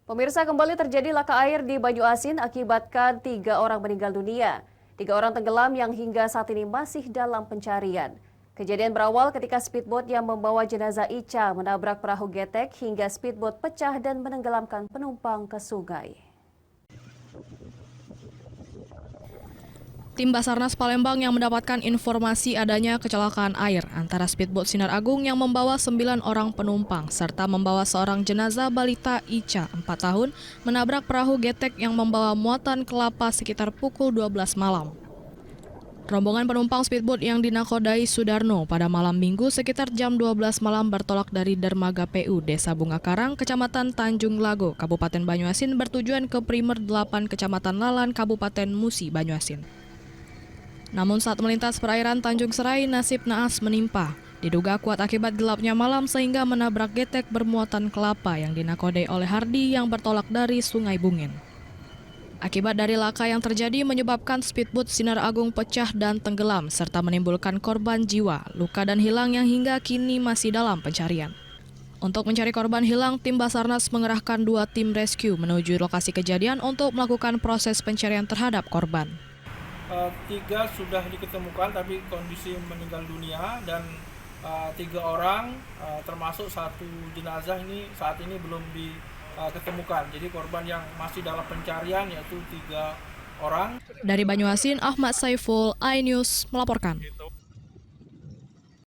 Pemirsa, kembali terjadi laka air di Banyuasin akibatkan 3 orang meninggal dunia. 3 orang tenggelam yang hingga saat ini masih dalam pencarian. Kejadian berawal ketika speedboat yang membawa jenazah Ica menabrak perahu getek hingga speedboat pecah dan menenggelamkan penumpang ke sungai. Tim Basarnas Palembang yang mendapatkan informasi adanya kecelakaan air antara speedboat Sinar Agung yang membawa 9 orang penumpang serta membawa seorang jenazah balita Ica 4 tahun menabrak perahu getek yang membawa muatan kelapa sekitar pukul 12 malam. Rombongan penumpang speedboat yang dinakodai Sudarno pada malam Minggu sekitar jam 12 malam bertolak dari Dermaga PU Desa Bunga Karang, Kecamatan Tanjung Lago, Kabupaten Banyuasin bertujuan ke Primer 8 Kecamatan Lalan, Kabupaten Musi, Banyuasin. Namun saat melintas perairan Tanjung Serai, nasib naas menimpa. Diduga kuat akibat gelapnya malam sehingga menabrak getek bermuatan kelapa yang dinakodai oleh Hardi yang bertolak dari Sungai Bungin. Akibat dari laka yang terjadi menyebabkan speedboat Sinar Agung pecah dan tenggelam serta menimbulkan korban jiwa, luka dan hilang yang hingga kini masih dalam pencarian. Untuk mencari korban hilang, tim Basarnas mengerahkan 2 tim rescue menuju lokasi kejadian untuk melakukan proses pencarian terhadap korban. 3 sudah diketemukan tapi kondisi meninggal dunia dan 3 orang termasuk 1 jenazah ini saat ini belum diketemukan. Jadi korban yang masih dalam pencarian yaitu 3 orang. Dari Banyuasin, Ahmad Saiful, iNews melaporkan.